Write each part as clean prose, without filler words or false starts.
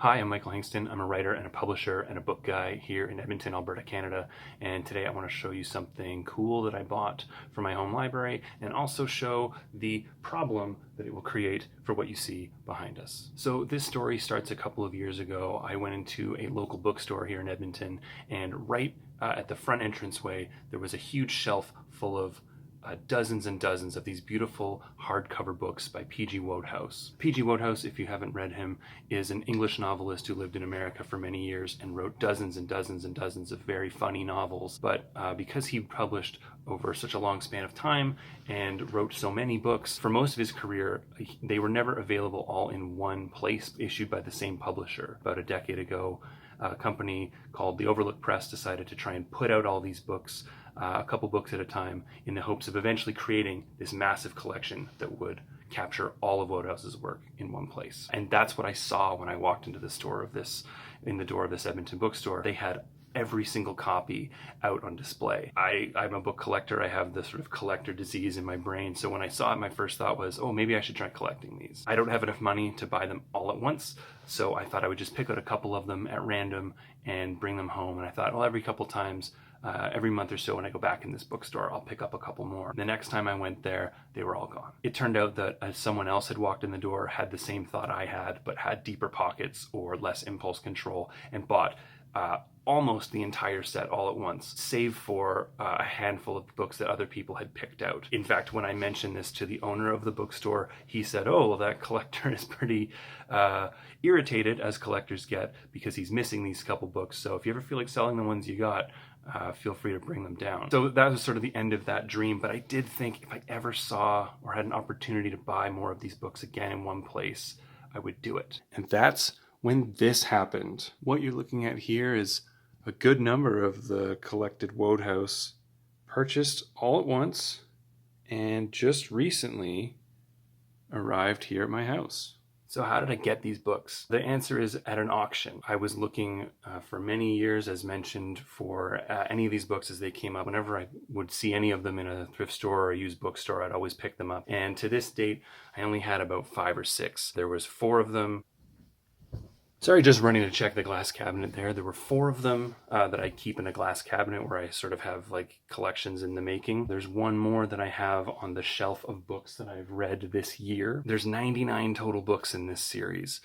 Hi, I'm Michael Hingston. I'm a writer and a publisher and a book guy here in Edmonton, Alberta, Canada. And today I want to show you something cool that I bought for my home library and also show the problem that it will create for what you see behind us. So this story starts a couple of years ago. I went into a local bookstore here in Edmonton, and right at the front entranceway, there was a huge shelf full of dozens and dozens of these beautiful hardcover books by P.G. Wodehouse. P.G. Wodehouse, if you haven't read him, is an English novelist who lived in America for many years and wrote dozens and dozens and dozens of very funny novels. But because he published over such a long span of time and wrote so many books, for most of his career, they were never available all in one place, issued by the same publisher. About a decade ago, a company called the Overlook Press decided to try and put out all these books, a couple books at a time, in the hopes of eventually creating this massive collection that would capture all of Wodehouse's work in one place. And that's what I saw when I walked into the door of this Edmonton bookstore. They had every single copy out on display. I'm a book collector. I have this sort of collector disease in my brain. So when I saw it, my first thought was, oh, maybe I should try collecting these. I don't have enough money to buy them all at once. So I thought I would just pick out a couple of them at random and bring them home. And I thought, well, every couple times, every month or so when I go back in this bookstore, I'll pick up a couple more. The next time I went there, they were all gone. It turned out that someone else had walked in the door, had the same thought I had, but had deeper pockets or less impulse control, and bought almost the entire set all at once, save for a handful of books that other people had picked out. In fact, when I mentioned this to the owner of the bookstore, he said, oh, well, that collector is pretty irritated, as collectors get, because he's missing these couple books. So if you ever feel like selling the ones you got, feel free to bring them down. So that was sort of the end of that dream, but I did think if I ever saw or had an opportunity to buy more of these books again in one place, I would do it. And that's when this happened. What you're looking at here is a good number of the collected Wodehouse purchased all at once and just recently arrived here at my house. So how did I get these books? The answer is at an auction. I was looking for many years, as mentioned, for any of these books as they came up. Whenever I would see any of them in a thrift store or a used bookstore, I'd always pick them up. And to this date, I only had about 5 or 6. There was 4 of them. Sorry, just running to check the glass cabinet there. There were 4 of them that I keep in a glass cabinet where I sort of have like collections in the making. There's one more that I have on the shelf of books that I've read this year. There's 99 total books in this series.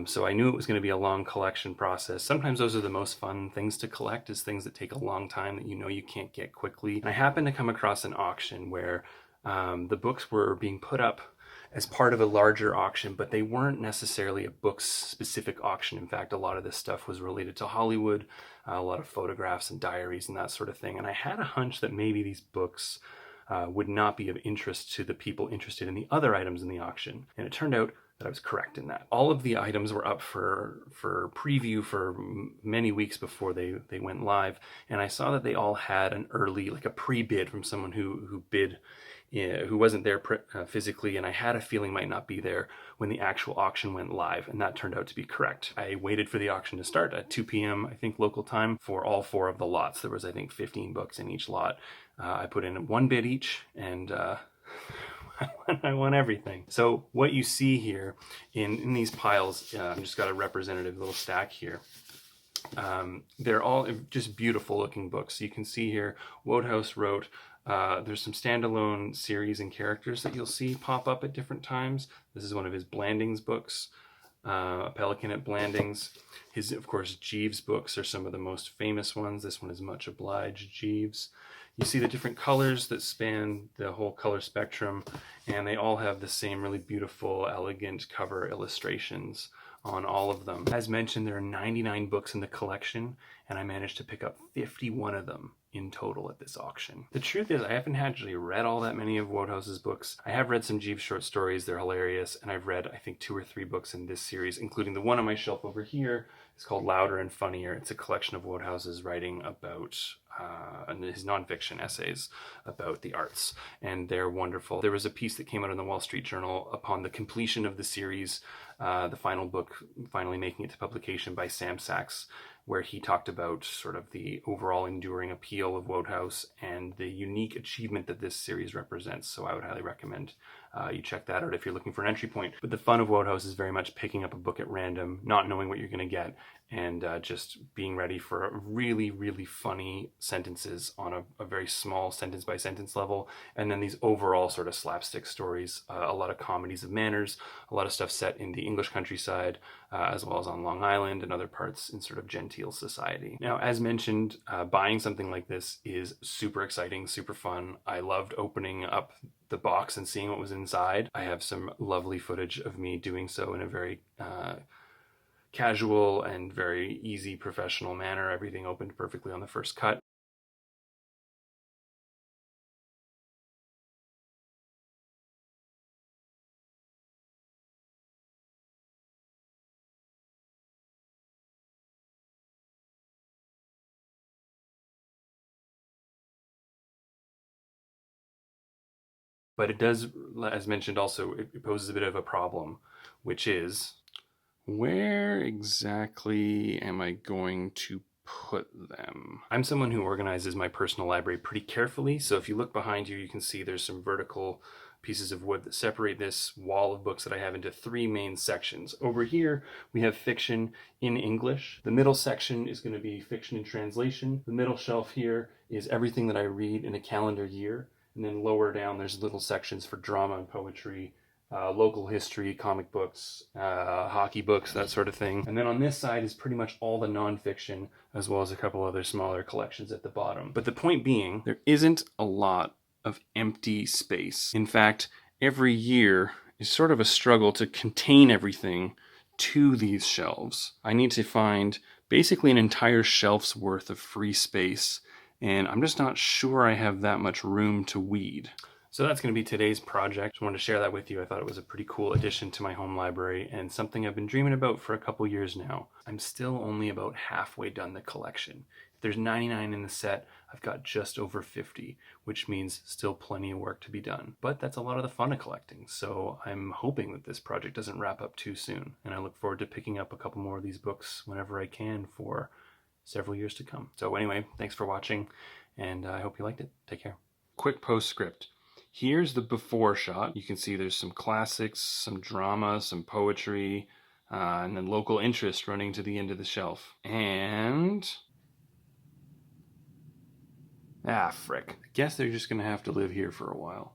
So I knew it was going to be a long collection process. Sometimes those are the most fun things to collect, is things that take a long time that you know you can't get quickly. And I happened to come across an auction where the books were being put up as part of a larger auction, but they weren't necessarily a books-specific auction. In fact, a lot of this stuff was related to Hollywood, a lot of photographs and diaries and that sort of thing. And I had a hunch that maybe these books would not be of interest to the people interested in the other items in the auction. And it turned out that I was correct in that. All of the items were up for preview for many weeks before they went live, and I saw that they all had an early, like a pre-bid from someone who bid, who wasn't there physically, and I had a feeling might not be there when the actual auction went live, and that turned out to be correct. I waited for the auction to start at 2 p.m., I think, local time, for all 4 of the lots. There was, I think, 15 books in each lot. I put in 1 bid each, and I won everything. So what you see here in these piles, I've just got a representative little stack here. They're all just beautiful looking books. So you can see here, Wodehouse wrote, there's some standalone series and characters that you'll see pop up at different times. This is one of his Blandings books, A Pelican at Blandings. His, of course, Jeeves books are some of the most famous ones. This one is Much Obliged, Jeeves. You see the different colors that span the whole color spectrum, and they all have the same really beautiful, elegant cover illustrations on all of them. As mentioned, there are 99 books in the collection, and I managed to pick up 51 of them in total at this auction. The truth is, I haven't actually read all that many of Wodehouse's books. I have read some Jeeves short stories, they're hilarious, and I've read, I think, 2 or 3 books in this series, including the one on my shelf over here. It's called Louder and Funnier. It's a collection of Wodehouse's writing about his nonfiction essays about the arts, and they're wonderful. There was a piece that came out in the Wall Street Journal upon the completion of the series, the final book finally making it to publication by Sam Sachs, where he talked about sort of the overall enduring appeal of Wodehouse and the unique achievement that this series represents. So I would highly recommend you check that out if you're looking for an entry point. But the fun of Wodehouse is very much picking up a book at random, not knowing what you're going to get, and just being ready for really, really funny sentences on a very small sentence by sentence level, and then these overall sort of slapstick stories, a lot of comedies of manners, a lot of stuff set in the English countryside, as well as on Long Island and other parts in sort of genteel society. Now, as mentioned, buying something like this is super exciting, super fun. I loved opening up the box and seeing what was inside. I have some lovely footage of me doing so in a very casual and very easy professional manner. Everything opened perfectly on the first cut. But it does, as mentioned also, it poses a bit of a problem, which is, where exactly am I going to put them? I'm someone who organizes my personal library pretty carefully, so if you look behind you, you can see there's some vertical pieces of wood that separate this wall of books that I have into three main sections. Over here, we have fiction in English. The middle section is going to be fiction in translation. The middle shelf here is everything that I read in a calendar year. And then lower down, there's little sections for drama and poetry, local history, comic books, hockey books, that sort of thing. And then on this side is pretty much all the nonfiction, as well as a couple other smaller collections at the bottom. But the point being, there isn't a lot of empty space. In fact, every year is sort of a struggle to contain everything to these shelves. I need to find basically an entire shelf's worth of free space, and I'm just not sure I have that much room to weed. So that's going to be today's project. Just wanted to share that with you. I thought it was a pretty cool addition to my home library and something I've been dreaming about for a couple years now. I'm still only about halfway done the collection. If there's 99 in the set, I've got just over 50, which means still plenty of work to be done. But that's a lot of the fun of collecting, so I'm hoping that this project doesn't wrap up too soon. And I look forward to picking up a couple more of these books whenever I can for several years to come. So anyway, thanks for watching, and I hope you liked it. Take care. Quick postscript. Here's the before shot. You can see there's some classics, some drama, some poetry, and then local interest running to the end of the shelf. And frick. I guess they're just gonna have to live here for a while.